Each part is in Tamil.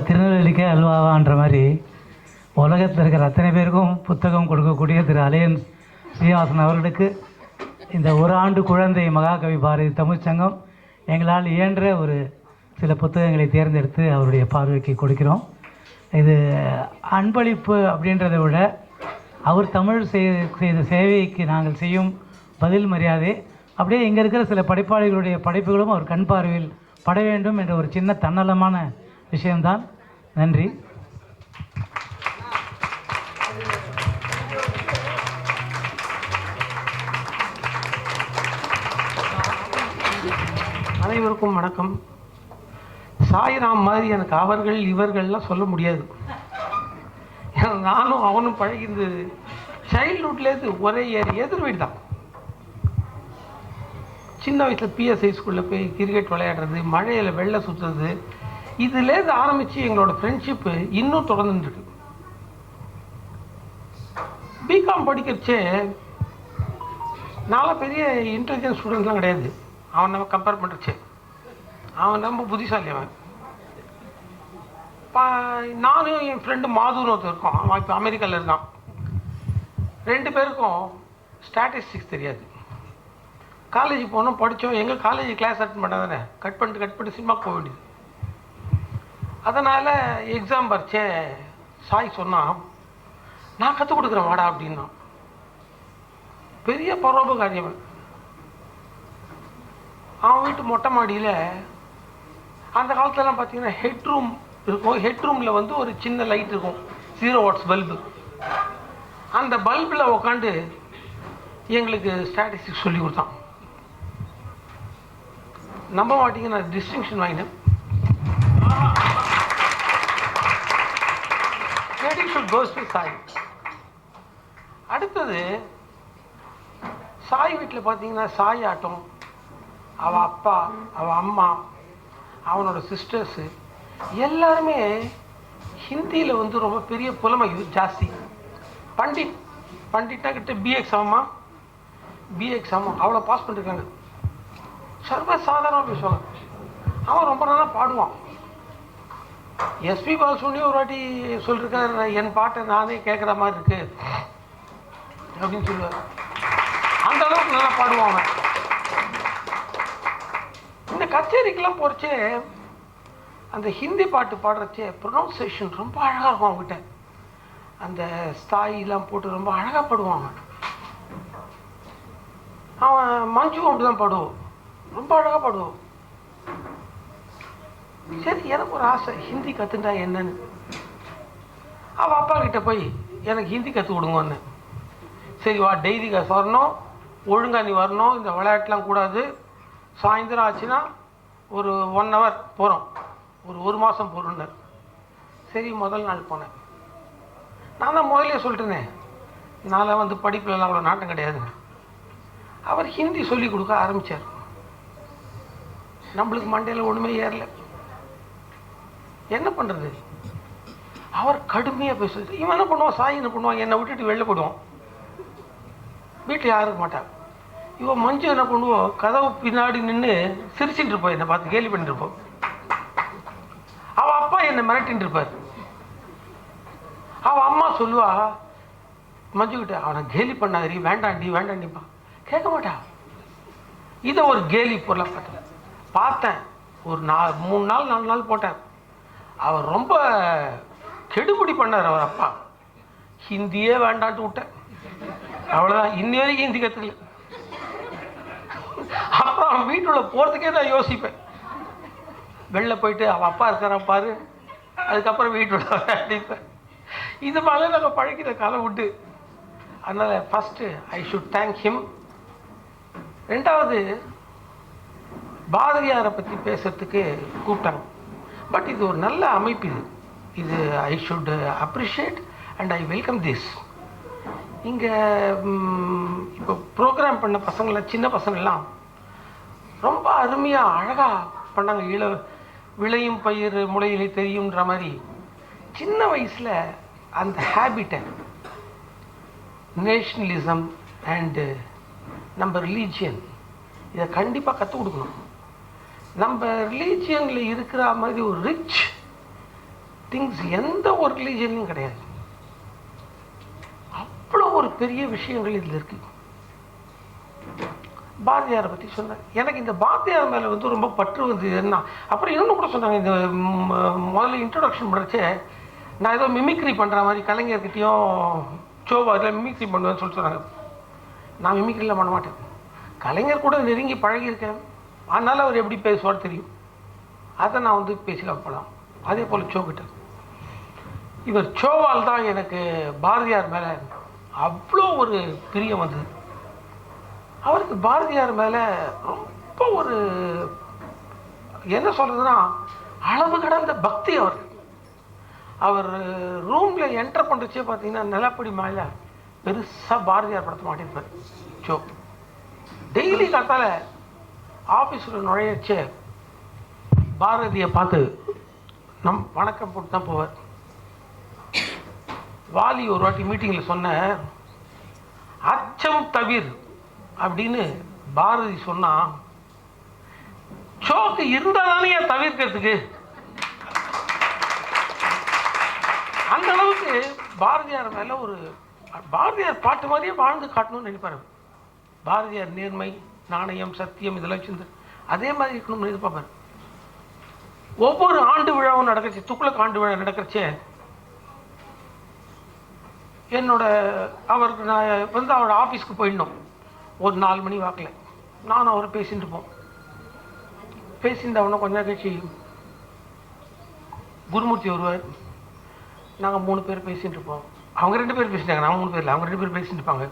திருநெல்வேலிக்கே அல்வாவான்ற மாதிரி உலகத்தில் இருக்கிற அத்தனை பேருக்கும் புத்தகம் கொடுக்கக்கூடிய திரு அலையன் ஸ்ரீனிவாசன் அவர்களுக்கு இந்த ஒரு ஆண்டு குழந்தை மகாகவி பாரதி தமிழ்ச்சங்கம் எங்களால் இயன்ற ஒரு சில புத்தகங்களை தேர்ந்தெடுத்து அவருடைய பார்வைக்கு கொடுக்கிறோம். இது அன்பளிப்பு அப்படின்றத விட அவர் தமிழ் செய்த சேவைக்கு நாங்கள் செய்யும் பதில் மரியாதை. அப்படியே இங்கே இருக்கிற சில படைப்பாளிகளுடைய படைப்புகளும் அவர் கண் பார்வையில் பட வேண்டும் என்ற ஒரு சின்ன தன்னலமான விஷயம்தான். நன்றி. அனைவருக்கும் வணக்கம். சாய்ராம் மாதிரி எனக்கு அவர்கள் இவர்கள்லாம் சொல்ல முடியாது. நானும் அவனும் பழகிருந்தது சைல்ட்ஹுட்லேருந்து ஒரே எதிர் வீடு தான். சின்ன வயசில் பிஎஸ்ஐ ஸ்கூலில் போய் கிரிக்கெட் விளையாடுறது, மழையில் வெள்ளை சுற்றுறது, இதுலேருந்து ஆரம்பித்து எங்களோட ஃப்ரெண்ட்ஷிப்பு இன்னும் தொடர்ந்துருக்கு. பிகாம் படிக்கிறச்சே நான்லாம் பெரிய இன்டெலிஜென்ட் ஸ்டூடெண்ட்லாம் கிடையாது. அவன் நம்ம கம்பேர் பண்ணுறச்சே அவன் ரொம்ப புத்திசாலி. அவன் நானும் என் ஃப்ரெண்டு மாதுன்னு ஒருத்தர் இருக்கோம். அவன் இப்போ அமெரிக்காவில் இருக்கான். 2 பேருக்கும் ஸ்டாட்டிஸ்டிக்ஸ் தெரியாது. காலேஜ் போனோம், படித்தோம். எங்கள் காலேஜ் கிளாஸ் அட்டன் பண்ணாதானே கட் பண்ணிட்டு சினிமாவுக்கு போக வேண்டியது. அதனால் எக்ஸாம் பறிச்சே சாய் சொன்னான், நான் கற்றுக் கொடுக்குறேன் வாடா அப்படின்னா. பெரிய பரோபகாரியம். அவன் வீட்டு மொட்டை மாடியில் அந்த காலத்துலலாம் பார்த்தீங்கன்னா ஹெட்ரூம் இருக்கும். ஹெட்ரூமில் வந்து ஒரு சின்ன லைட் இருக்கும், 0 வாட்ஸ் பல்பு. அந்த பல்பில் உட்காந்து எங்களுக்கு ஸ்டாட்டிஸ்டிக்ஸ் சொல்லி கொடுத்தான். நம்ப மாட்டீங்க, நான் டிஸ்டிங்ஷன் வாங்கினேன். Credit should goes to Sai. அடுத்தது சாய் வீட்டில் பார்த்தீங்கன்னா சாய் ஆட்டம், அவள் அப்பா, அவள் அம்மா, அவனோட சிஸ்டர்ஸு எல்லாருமே ஹிந்தியில் வந்து ரொம்ப பெரிய புலமை ஜாஸ்தி. பண்டிட்னா கிட்ட பிஎக்ஸ் ஆமாம் அவ்வளோ பாஸ் பண்ணிருக்காங்க. சர்வசாதாரணமாக பேசுவாங்க. அவன் ரொம்ப நல்லா பாடுவான். எஸ்பி பாலசுப்ரமணியம் ஒரு வாட்டி சொல்லியிருக்காரு, என் பாட்டை நானே கேட்குற மாதிரி இருக்கு அப்படின்னு சொல்லுவார். அந்த அளவுக்கு நல்லா பாடுவான் அவன். இந்த கச்சேரிக்கெல்லாம் போகிறச்சே அந்த ஹிந்தி பாட்டு பாடுறச்சே ப்ரொனவுன்சியேஷன் ரொம்ப அழகாக இருக்கும் அவங்ககிட்ட. அந்த ஸ்தாயிலாம் போட்டு ரொம்ப அழகாக பாடுவான் அவன். மஞ்சுவும் அப்படி தான் பாடுவோம், ரொம்ப அழகாக பாடுவோம். சரி, எனக்கு ஒரு ஆசை ஹிந்தி கற்றுண்டா என்னன்னு. அவள் அப்பா கிட்ட போய் எனக்கு ஹிந்தி கற்றுக் கொடுங்கன்னு. சரி வா, டெய்லி வரணும், ஒழுங்காக நீ வரணும், இந்த விளையாட்டுலாம் கூடாது. சாயந்தரம் ஆச்சுன்னா ஒரு 1 hour போகிறோம், ஒரு மாதம் போகிறோன்னார். சரி, முதல் நாள் போனேன். நான் தான் முதலே சொல்லிட்டேனே, நான் வந்து படிப்புலலாம் அவ்வளோ நாட்டம் கிடையாது. அவர் ஹிந்தி சொல்லி கொடுக்க ஆரம்பித்தார். நம்மளுக்கு மண்டையில் ஒன்றுமே ஏறல. என்ன பண்ணுறது, அவர் கடுமையாக பேசுறது. இவன் என்ன பண்ணுவான், சாய் என்ன பண்ணுவான், என்னை விட்டுட்டு வெளில போடுவான். வீட்டில் யாரும் இருக்க மாட்டான். இவன் மஞ்சு என்ன பண்ணுவோம், கதவு பின்னாடி நின்று சிரிச்சுட்டு இருப்போம், என்னை பார்த்து கேலி பண்ணிட்டு இருப்போம். அவள் அப்பா என்னை மிரட்டின்னு இருப்பார். அவள் அம்மா சொல்லுவா மஞ்சுக்கிட்ட, அவனை கேலி பண்ணாதீ, வேண்டாண்டிப்பா. கேட்க மாட்டா. இதை ஒரு கேலி பொருளாக பார்த்தேன். ஒரு 3 நாள் 4 நாள் போட்டேன். அவர் ரொம்ப கெடுபிடி பண்ணார் அவர் அப்பா. ஹிந்தியே வேண்டான்ட்டு விட்டேன். அவ்வளோதான், இன்னி வரைக்கும் ஹிந்தி கற்றுக்கல. அப்புறம் அவன் வீட்டுள்ள போகிறதுக்கே நான் யோசிப்பேன். வெளில போயிட்டு அவன் அப்பா இருக்கிறான் பாரு, அதுக்கப்புறம் வீட்டுள்ள அடிப்பேன். இது மேலே நாங்கள் பழகிற காலம் உண்டு. அதனால் first I should thank him. 2வது, பாரதியாரை பற்றி பேசுறதுக்கு கூப்பிட்டாங்க. பட் இது ஒரு நல்ல அமைப்பு. இது I should appreciate and I welcome this. இங்கே இப்போ ப்ரோக்ராம் பண்ண பசங்களாம், சின்ன பசங்கள்லாம் ரொம்ப அருமையாக அழகாக பண்ணாங்க. விளையும் பயிர் முளையிலே தெரியுன்ற மாதிரி சின்ன வயசில் அந்த ஹேபிட்டை, நேஷ்னலிசம் அண்டு நம்ம ரிலீஜியன், இதை கண்டிப்பாக கற்றுக் கொடுக்கணும். நம்ம ரிலீஜியனில் இருக்கிற மாதிரி ஒரு ரிச் திங்ஸ் எந்த ஒரு ரிலீஜன்லையும் கிடையாது. அவ்வளோ ஒரு பெரிய விஷயங்கள் இதில் இருக்கு. பாரதியாரை பற்றி சொன்னார். எனக்கு இந்த பாரதியார் மேலே வந்து ரொம்ப பற்று வந்து என்ன. அப்புறம் இன்னொன்று கூட சொன்னாங்க, இந்த முதல்ல இன்ட்ரொடக்ஷன் பண்ணுறச்சே நான் ஏதோ மிமிக்ரி பண்ணுற மாதிரி கலைஞர்கிட்டையும் சோபாரில் மிமிக்ரி பண்ணுவேன்னு சொல்லிட்டு சொன்னாங்க. நான் மிமிக்ரிலாம் பண்ண மாட்டேன். கலைஞர் கூட நெருங்கி பழகியிருக்கேன். அதனால் அவர் எப்படி பேசுவார் தெரியும். அதை நான் வந்து பேசலாம் போகலாம். அதே போல் சோக்கிட்ட இவர் சோவால் தான் எனக்கு பாரதியார் மேலே அவ்வளோ ஒரு பிரியம் வந்தது. அவருக்கு பாரதியார் மேலே ரொம்ப ஒரு என்ன சொல்கிறதுனா அளவு கடந்த பக்தி அவருக்கு. அவர் ரூமில் என்டர் பண்ணுறச்சே பார்த்தீங்கன்னா நிலப்படி மேலே பெருசாக பாரதியார் படத்தை மாட்டிருப்பார். சோ டெய்லி காத்தால ஆஃபீஸில் நுழையச்சே பாரதியை பார்த்து வணக்கம் போட்டு தான் போவார். வாலி ஒரு வாட்டி மீட்டிங்கில் சொன்ன அச்சம் தவிர் அப்படின்னு பாரதி சொன்னா, சோக்கு இருந்தாதானே தவிர்க்கிறதுக்கு. அந்த அளவுக்கு பாரதியார் மேல ஒரு பாரதியார் பாட்டு மாதிரியே வாழ்ந்து காட்டணும்னு நினைப்பாரு. பாரதியார் நேர்மை, நாணயம், சத்தியம் இதெல்லாம் சிந்து அதே மாதிரி இருக்கணும்னு எதிர்பார்ப்பார். ஒவ்வொரு ஆண்டு விழாவும் நடக்கிறச்சு, துக்ளக் ஆண்டு விழா நடக்கிறச்சே என்னோட அவருக்கு நான் வந்து அவரோட ஆஃபீஸ்க்கு போயிடணும். ஒரு 4 மணி வாக்கில் நானும் அவரை பேசிட்டு இருப்போம். பேசிட்டு அவனை கொஞ்ச நேரம் கழிச்சு குருமூர்த்தி வருவார். நாங்கள் 3 பேர் பேசிட்டு இருப்போம். அவங்க 2 பேர் பேசிட்டாங்க, நான் 3 பேர் இல்லை, அவங்க 2 பேர் பேசிட்டு இருப்பாங்க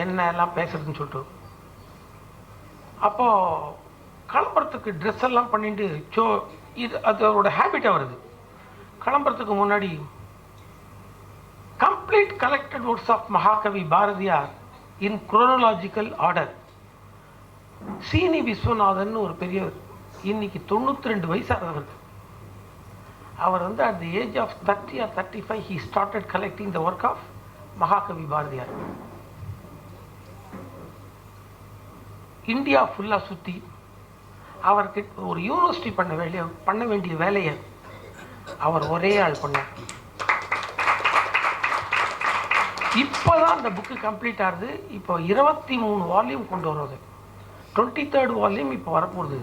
என்ன எல்லாம் பேசுறதுன்னு சொல்லிட்டு. அப்போது கிளம்புறதுக்கு ட்ரெஸ் எல்லாம் பண்ணிட்டு இது அது அவரோட ஹேபிட்டாக வருது. கிளம்புறதுக்கு முன்னாடி கம்ப்ளீட் கலெக்டட் ஒர்க்ஸ் ஆஃப் மகாகவி பாரதியார் இன் குரோனாலஜிக்கல் ஆர்டர். சீனி விஸ்வநாதன் ஒரு பெரியவர், இன்னைக்கு 92 வயசானவர். அவர் வந்து at the age of 30 or 35 he started collecting the work of மகாகவி பாரதியார். இந்தியா ஃபுல்லாக சுற்றி அவருக்கு ஒரு யூனிவர்சிட்டி பண்ண வேண்டிய வேலையை அவர் ஒரே ஆள் பண்ணார். இப்போதான் அந்த புக்கு கம்ப்ளீட் ஆகுது. இப்போ 23 வால்யூம் கொண்டு வருவது. 23rd வால்யூம் இப்போ வரப்போகுது.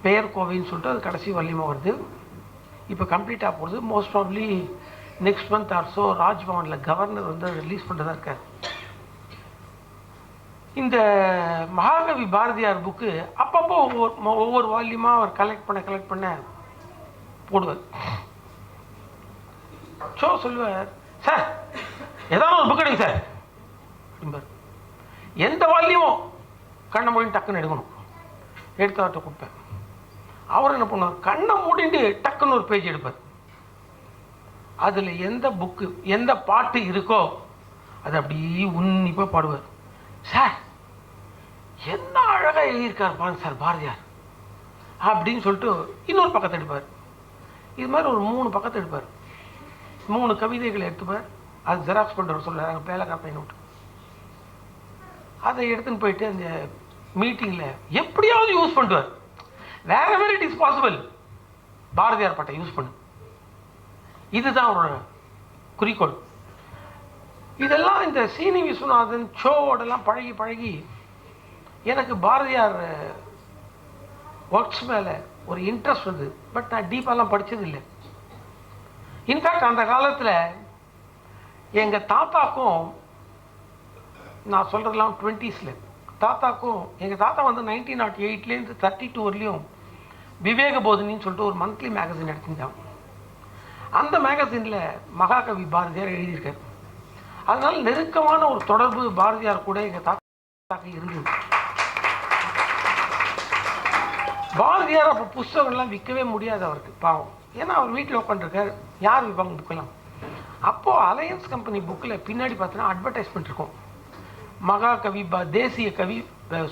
பெயர் கோவைன்னு சொல்லிட்டு அது கடைசி வால்யூமாக வருது. இப்போ கம்ப்ளீட் ஆக போகுது. Most probably next month or so ராஜ்பவனில் கவர்னர் வந்து ரிலீஸ் பண்ணுறதா இருக்கார். இந்த மகாகவி பாரதியார் புக்கு அப்பப்போ ஒவ்வொரு வால்யூமாக அவர் கலெக்ட் பண்ண போடுவார். சொல்லுவார், சார் ஏதாவது ஒரு புக் எடுங்க சார் அப்படிம்பார். எந்த வால்யூமும் கண்ணை மூடி டக்குன்னு எடுக்கணும். எடுத்து அவர்கிட்ட கொடுப்பேன். அவர் என்ன பண்ணுவார், கண்ணை மூடிட்டு டக்குன்னு ஒரு பேஜ் எடுப்பார். அதில் எந்த புக்கு எந்த பாட்டு இருக்கோ அது அப்படியே உன்னிப்பாக பாடுவார். சார் என்ன அழகாக எழுதியிருக்கார் பாருங்க சார் பாரதியார் அப்படின்னு சொல்லிட்டு இன்னொரு பக்கத்தை எடுப்பார். இது மாதிரி ஒரு 3 பக்கத்தை எடுப்பார். 3 கவிதைகளை எடுத்துப்பார். அது ஜெராக்ஸ் பண்ணுற சொல்ல பேலக்கா பையன் விட்டு அதை எடுத்துன்னு போயிட்டு அந்த மீட்டிங்கில் எப்படியாவது யூஸ் பண்ணுவார். வேற வேறு இட் இஸ் பாசிபிள் பாரதியார் பாட்டை யூஸ் பண்ணு. இதுதான் அவரோட குறிக்கோள். இதெல்லாம் இந்த சீனி விஸ்வநாதன் சோவோடெல்லாம் பழகி எனக்கு பாரதியார் ஒர்க்ஸ் மேலே ஒரு இன்ட்ரெஸ்ட் வந்து. பட் நான் டீப்பாலாம் படித்தது இல்லை. இன்ஃபேக்ட் அந்த காலத்தில் எங்கள் தாத்தாக்கும், நான் சொல்கிறதெல்லாம் 20s தாத்தாக்கும், எங்கள் தாத்தா வந்து 1908 32 வரலையும் விவேக போதினின்னு சொல்லிட்டு ஒரு மந்த்லி மேகசின் எடுத்துருந்தாங்க. அந்த மேகசினில் மகாகவி பாரதியார் எழுதியிருக்கார். அதனால் நெருக்கமான ஒரு தொடர்பு பாரதியார் கூட எங்கள் தாத்தாக்கு இருந்தது. பாரதியார் அப்போ புஸ்தகங்கள்லாம் விற்கவே முடியாது அவருக்கு, பாவம். ஏன்னா அவர் வீட்டில் உட்காந்துருக்கார், யார் விற்பாங்க புக்கெல்லாம். அப்போது அலையன்ஸ் கம்பெனி புக்கில் பின்னாடி பார்த்தீங்கன்னா அட்வர்டைஸ்மெண்ட் இருக்கும். மகாகவி தேசிய கவி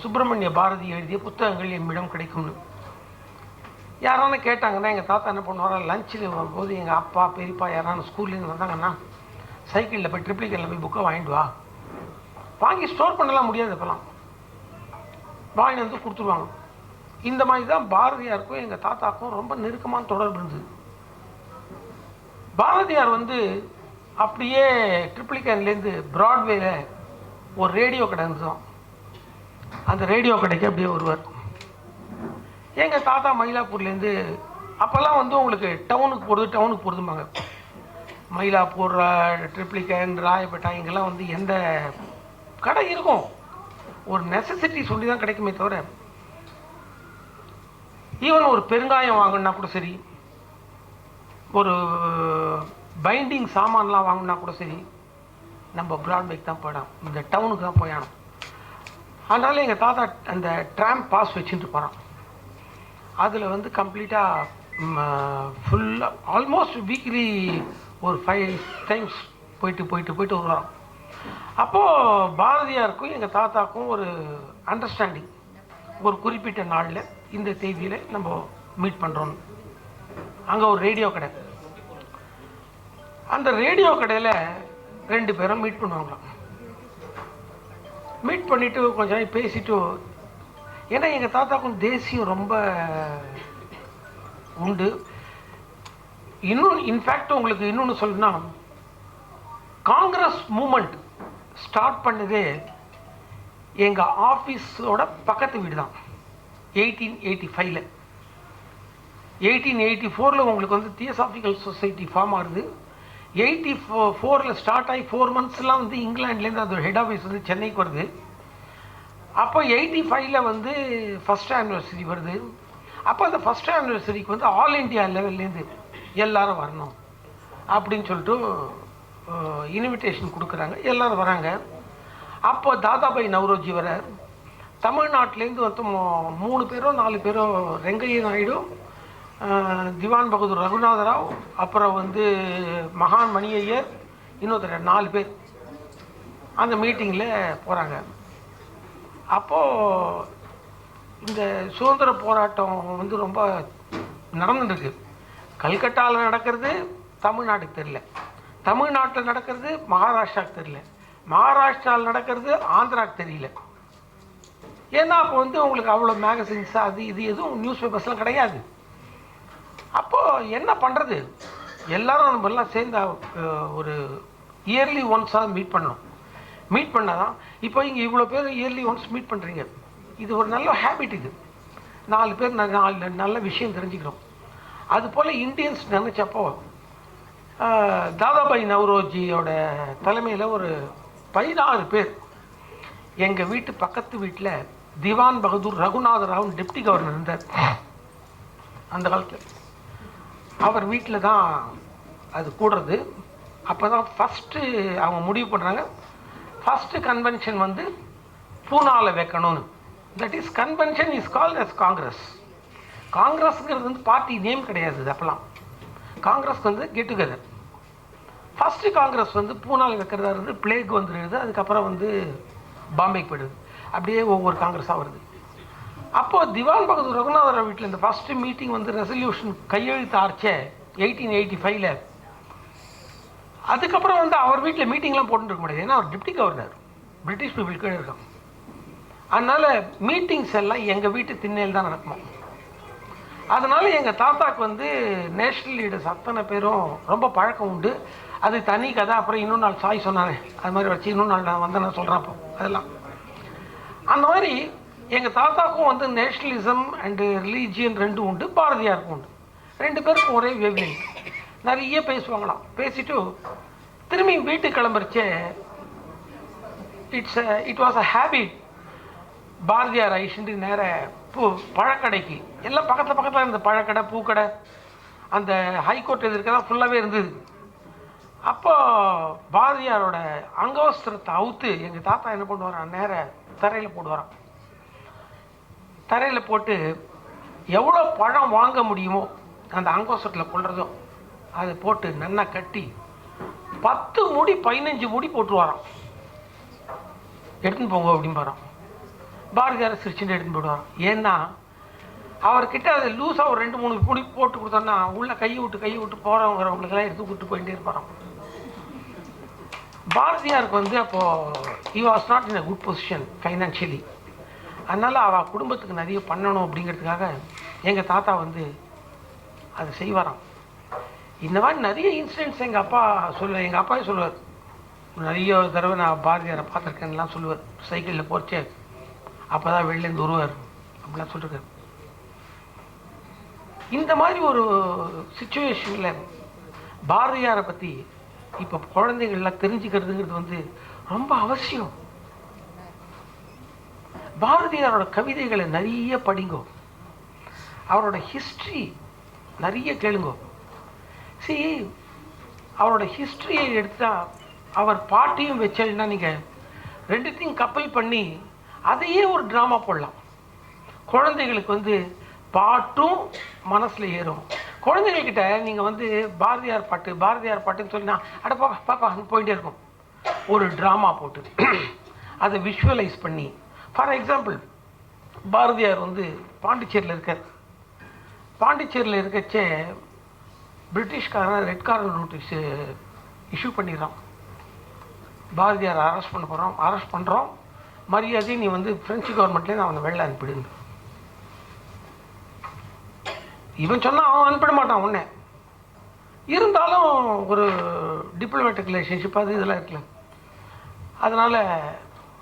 சுப்பிரமணிய பாரதி எழுதிய புத்தகங்கள் எம்மிடம் கிடைக்கும்னு. யாரான கேட்டாங்கன்னா எங்கள் தாத்தா என்ன பண்ணுவாரா, லஞ்சில் வரும்போது எங்கள் அப்பா பெரியப்பா யாரான ஸ்கூல்லேருந்து வந்தாங்கன்னா சைக்கிளில் போய் ட்ரிப்ளிகேரில் போய் புக்கை வாங்கிட்டு வா. வாங்கி ஸ்டோர் பண்ணலாம் முடியாது, இப்போலாம் வாங்கிட்டு வந்து கொடுத்துருவாங்க. இந்த மாதிரி தான் பாரதியாருக்கும் எங்கள் தாத்தாக்கும் ரொம்ப நெருக்கமான தொடர்பு இருந்தது. பாரதியார் வந்து அப்படியே ட்ரிப்ளிகேன்லேருந்து ப்ராட்வேல ஒரு ரேடியோ கடை இருந்தோம். அந்த ரேடியோ கடைக்கு அப்படியே வருவார். எங்கள் தாத்தா மயிலாப்பூர்லேருந்து அப்போல்லாம் வந்து உங்களுக்கு டவுனுக்கு போகிறதும்பாங்க. மயிலாப்பூர், ட்ரிப்ளிகேன், ராயப்பேட்டா இங்கெல்லாம் வந்து எந்த கடை இருக்கும், ஒரு நெசசிட்டி சொல்லி தான் கிடைக்குமே தவிர, ஈவன் ஒரு பெருங்காயம் வாங்கினா கூட சரி, ஒரு பைண்டிங் சாமான்லாம் வாங்கினா கூட சரி, நம்ம ப்ராட்வேக்கு தான் போயிடும், இந்த டவுனுக்கு தான் போயானோம். அதனால எங்கள் தாத்தா அந்த ட்ராம் பாஸ் வச்சுட்டு போகிறான். அதில் வந்து கம்ப்ளீட்டாக ஃபுல்லாக ஆல்மோஸ்ட் வீக்லி ஒரு 5 டைம்ஸ் போயிட்டு வருவான். அப்போது பாரதியாருக்கும் எங்கள் தாத்தாக்கும் ஒரு அண்டர்ஸ்டாண்டிங், ஒரு குறிப்பிட்ட நாளில் இந்த தேதியில் நம்ம மீட் பண்ணுறோன்னு. அங்கே ஒரு ரேடியோ கடை, அந்த ரேடியோ கடையில் 2 பேரும் மீட் பண்ணுவாங்களாம். மீட் பண்ணிவிட்டு கொஞ்ச நாள் பேசிட்டு, ஏன்னா எங்கள் தாத்தாக்கும் தேசியம் ரொம்ப உண்டு. இன்னும் இன்ஃபேக்ட் உங்களுக்கு இன்னொன்று சொல்லணும்னா, காங்கிரஸ் மூமெண்ட் ஸ்டார்ட் பண்ணதே எங்கள் ஆஃபீஸோட பக்கத்து வீடு தான். 1885. 1884 உங்களுக்கு வந்து தியோசாபிக்கல் சொசைட்டி ஃபார்ம் ஆகுது. 84 ஸ்டார்ட் ஆகி 4 monthsலாம் வந்து இங்கிலாந்துலேருந்து அது ஹெட் ஆஃபீஸ் வந்து சென்னைக்கு வருது. அப்போ 85 வந்து ஃபஸ்ட் ஆனிவர்சரி வருது. அப்போ அந்த ஃபஸ்ட் ஆனிவர்சரிக்கு வந்து ஆல் இண்டியா லெவல்லேருந்து எல்லாரும் வரணும் அப்படின்னு சொல்லிட்டு இன்விடேஷன் கொடுக்குறாங்க. எல்லோரும் வராங்க. அப்போ தாதாபாய் நவ்ரோஜி வர, தமிழ்நாட்டிலேருந்து வந்து 3 பேரோ 4 பேரோ, ரெங்கைய நாயுடு, திவான் பகதூர் ரகுநாதராவ், அப்புறம் வந்து மகான் மணி ஐயர், இன்னொருத்தர் 4 பேர் அந்த மீட்டிங்கில் போகிறாங்க. அப்போது இந்த சுதந்திர போராட்டம் வந்து ரொம்ப நடந்துருக்கு. கல்கட்டாவில் நடக்கிறது தமிழ்நாட்டுக்கு தெரியல, தமிழ்நாட்டில் நடக்கிறது மகாராஷ்டிராவுக்கு தெரியல, மகாராஷ்டிராவில் நடக்கிறது ஆந்திராவுக்கு தெரியல. ஏன்னா அப்போ வந்து உங்களுக்கு அவ்வளோ மேகசின்ஸ் அது இது எதுவும் நியூஸ் பேப்பர்ஸ்லாம் கிடையாது. அப்போது என்ன பண்ணுறது, எல்லோரும் நம்மெல்லாம் சேர்ந்து ஒரு இயர்லி ஒன்ஸாக மீட் பண்ணோம். மீட் பண்ணால் தான் இப்போ இங்கே இவ்வளோ பேர் இயர்லி ஒன்ஸ் மீட் பண்ணுறீங்க. இது ஒரு நல்ல ஹேபிட். இது 4 பேர் நல்ல விஷயம் தெரிஞ்சுக்கிறோம். அதுபோல் இந்தியன்ஸ் நினச்சப்போ தாதாபாய் நவ்ரோஜியோட தலைமையில் ஒரு 16 பேர் எங்கள் வீட்டு பக்கத்து வீட்டில் திவான் பகதூர் ரகுநாதராவ் டெப்டி கவர்னர் இருந்தார் அந்த காலத்தில். அவர் வீட்டில் தான் அது கூடுறது. அப்போ தான் ஃபஸ்ட்டு அவங்க முடிவு பண்ணுறாங்க, ஃபஸ்ட்டு கன்வென்ஷன் வந்து பூனாவில் வைக்கணும்னு. That is convention is called as Congress. காங்கிரஸுங்கிறது வந்து பார்ட்டி நேம் கிடையாது. அப்போல்லாம் காங்கிரஸ்க்கு வந்து கெட் டுகெதர். ஃபஸ்ட்டு காங்கிரஸ் வந்து பூனாவில் வைக்கிறதா இருந்து பிளேக் வந்துடுது. அதுக்கப்புறம் வந்து பாம்பேக்கு போயிடுது. அப்படியே ஒவ்வொரு காங்கிரஸாக வருது. அப்போது திவான் பகதூர் ரகுநாதராவ் வீட்டில் இந்த ஃபஸ்ட்டு மீட்டிங் வந்து ரெசல்யூஷன் கையெழுத்து ஆர்ச்சே 1885. அதுக்கப்புறம் வந்து அவர் வீட்டில் மீட்டிங்லாம் போட்டுருக்க முடியாது. ஏன்னா அவர் டிப்டி கவர்னர், பிரிட்டிஷ் பீப்புள் கீழே இருக்கான். அதனால் மீட்டிங்ஸ் எல்லாம் எங்கள் வீட்டு திண்ணையில் தான் நடக்குமா. அதனால் எங்கள் தாத்தாக்கு வந்து நேஷ்னல் லீடர்ஸ் அத்தனை பேரும் ரொம்ப பழக்கம் உண்டு. அது தனி கதை. அப்புறம் இன்னொரு நாள் சாய் சொன்னானே, அது மாதிரி வச்சு இன்னொரு நாள் நான் வந்து நான் சொல்கிறேன். அப்போ அதெல்லாம் அந்த மாதிரி எங்கள் தாத்தாக்கும் வந்து நேஷ்னலிசம் அண்டு ரிலீஜியன் ரெண்டும் உண்டு, பாரதியாருக்கும் உண்டு. 2 பேருக்கும் ஒரே வேவ்லென்த். நிறைய பேசுவாங்களாம். பேசிட்டு திரும்பி வீட்டுக்கு கிளம்புறச்சே it was a habit. Bharathiyar ஐஷன்ட்டு நேர பழக்கடைக்கு எல்லாம் பக்கத்தில் இருந்த பழக்கடை, பூக்கடை, அந்த ஹைகோர்ட் எதிர்க்கெல்லாம் ஃபுல்லாகவே இருந்தது. அப்போ பாரதியாரோட அங்கவஸ்திரத்தை அவுத்து எங்கள் தாத்தா என்ன பண்ணுவாரான், நேர தரையில் போடுவாரான். தரையில் போட்டு எவ்வளோ பழம் வாங்க முடியுமோ அந்த அங்கவஸ்திரத்தில் கொள்றதும் அதை போட்டு நல்லா கட்டி 10 முடி 15 முடி போட்டுருவாராம். எடுத்துன்னு போங்க அப்படின்னு பாரான். பாரதியாரை சிரிச்சுட்டு எடுத்துன்னு போடுவாராம். ஏன்னா அவர்கிட்ட அதை லூஸாக ஒரு 2-3 முடி போட்டு கொடுத்தோன்னா உள்ளே கையை விட்டு போகிறவங்கிறவங்களுக்கெல்லாம் எடுத்து கூப்பிட்டு போயிட்டே இருப்பாராம். பாரதியாருக்கு வந்து அப்போது he was not in a good position financially. அதனால் அவள் குடும்பத்துக்கு நிறைய பண்ணணும் அப்படிங்கிறதுக்காக எங்கள் தாத்தா வந்து அதை செய்வாராம். இந்த மாதிரி நிறைய இன்சிடென்ட்ஸ் எங்கள் அப்பாவே சொல்லுவார். நிறைய தடவை நான் பாரதியாரை பார்த்துருக்கேன்லாம் சொல்லுவார். சைக்கிளில் போச்சே அப்போ தான் வெளிலேருந்து வருவார் அப்படிலாம் சொல்லியிருக்காரு. இந்த மாதிரி ஒரு சுச்சுவேஷனில் பாரதியாரை பற்றி இப்போ குழந்தைகள்லாம் தெரிஞ்சுக்கிறதுங்கிறது வந்து ரொம்ப அவசியம். பாரதியாரோட கவிதைகளை நிறைய படிங்கோ, அவரோட ஹிஸ்ட்ரி நிறைய கேளுங்கோ. அவரோட ஹிஸ்ட்ரியை எடுத்தா அவர் பாட்டையும் வச்சா நீங்கள் ரெண்டுத்தையும் கப்பல் பண்ணி அதையே ஒரு ட்ராமா போடலாம். குழந்தைகளுக்கு வந்து பாட்டும் மனசில் ஏறும். குழந்தைகள்கிட்ட நீங்கள் வந்து பாரதியார் பாட்டுன்னு சொல்லினா அட பாப்பா போயிட்டே இருக்கும். ஒரு ட்ராமா போட்டு அதை விஷுவலைஸ் பண்ணி, ஃபார் எக்ஸாம்பிள் பாரதியார் வந்து பாண்டிச்சேரியில் இருக்கார். பாண்டிச்சேரியில் இருக்கச்சே பிரிட்டிஷ்காரன் ரெட் கார்னர் நோட்டீஸு இஷ்யூ பண்ணிடுறான். பாரதியார் அரெஸ்ட் பண்ணுறோம், மரியாதை நீ வந்து பிரெஞ்சு கவர்மெண்ட்லேருந்து அவனை வெளில அனுப்பிடுங்க. இவன் சொன்னால் அவன் அனுப்பிட மாட்டான் உடனே. இருந்தாலும் ஒரு டிப்ளமேட்டிக் ரிலேஷன்ஷிப் அது இதெல்லாம் இருக்குல்ல. அதனால்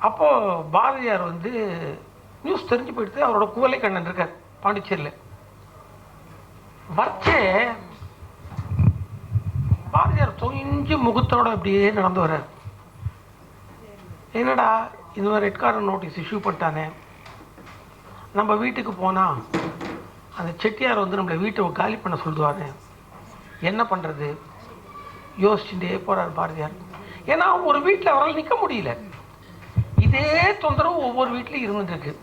அப்போது பாரதியார் வந்து நியூஸ் தெரிஞ்சு போயிடுது. அவரோட குவளை கண்ணன் இருக்கார் பாண்டிச்சேரியில். வச்சே பாரதியார் தொங்கிஞ்சு முகத்தோடு அப்படியே நடந்து வர்றார். என்னடா இந்த மாதிரி ரெட் கார்னர் நோட்டீஸ் இஷ்யூ பண்ணிட்டானே, நம்ம வீட்டுக்கு போனால் அந்த செட்டியார் வந்து நம்மளை வீட்டை காலி பண்ண சொல்லுவார், என்ன பண்ணுறது யோசிச்சுட்டே போகிறார் பாரதியார். ஏன்னா ஒரு வீட்டில் அவரால் நிற்க முடியல. இதே தொந்தரவு ஒவ்வொரு வீட்லையும் இருந்துருக்கு.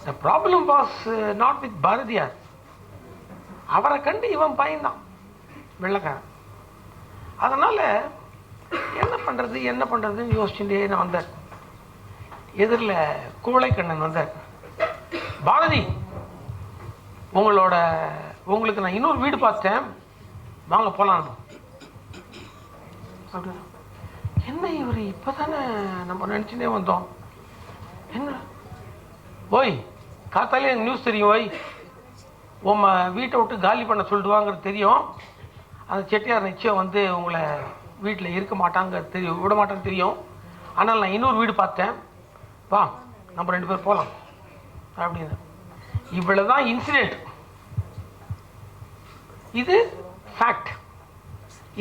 The problem was not with Bharathiyar. அவரை கண்டு இவன் பயந்தான் வெள்ளைக்காரன். அதனால் என்ன பண்ணுறதுன்னு யோசிச்சுட்டே நான் வந்தார். எதிரில் குவளைக்கண்ணன் வந்தார். பாரதி, உங்களுக்கு நான் இன்னொரு வீடு பார்த்தேன், வாங்க போகலாம் அப்படின்னா. என்ன இவர் இப்போ தானே நம்ம நினச்சினே வந்தோம், என்ன ஓய் காத்தாலே எனக்கு நியூஸ் தெரியும், ஓய் உம்மை வீட்டை விட்டு காலி பண்ண சொல்லிடுவாங்கிறது தெரியும். அந்த செட்டியார் நிச்சயம் வந்து உங்களை வீட்டில் இருக்க மாட்டாங்க தெரியும், விட மாட்டான்னு தெரியும். ஆனால் நான் இன்னொரு வீடு பார்த்தேன், வா நம்ம 2 பேர் போகலாம் அப்படின்னு. இவ்வளோதான் இன்சிடெண்ட், இது ஃபேக்ட்.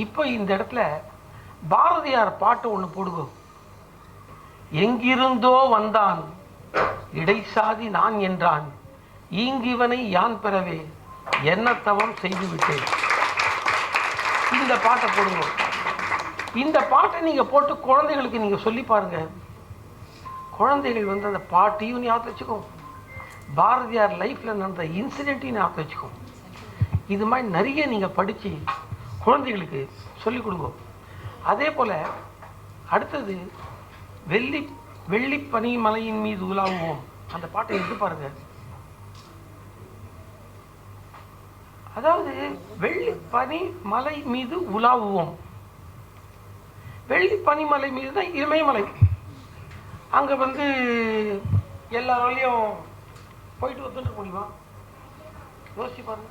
இப்போ இந்த இடத்துல பாரதியார் பாட்டு ஒன்று போடுங்க. எங்கிருந்தோ வந்தான் இடைசாதி நான் என்றான், ஈங்கிவனை யான் பெறவே என்ன தவம் செய்து விட்டேன். இந்த பாட்டை போடுங்க. இந்த பாட்டை நீங்கள் போட்டு குழந்தைகளுக்கு நீங்கள் சொல்லி பாருங்க. குழந்தைகள் வந்து அந்த பாட்டையும் ஞாபகம் வச்சுக்கோ, பாரதியார் லைஃப்பில் நடந்த இன்சிடென்ட்டையும் ஞாபகம் வச்சுக்கோ. இது மாதிரி நிறைய நீங்கள் படித்து குழந்தைகளுக்கு சொல்லிக் கொடுங்க. அதே போல் அடுத்தது வெள்ளி பனிமலையின் மீது உலாவுவோம், அந்த பாட்டை எடுத்து பாருங்க. அதாவது வெள்ளி பனி மலை மீது உலாவுவோம். வெள்ளி பனிமலை மீது தான் இமயமலை. அங்கே வந்து எல்லாராலையும் போயிட்டு வந்துட்டு முடியுமா? யோசிச்சு பாருங்க.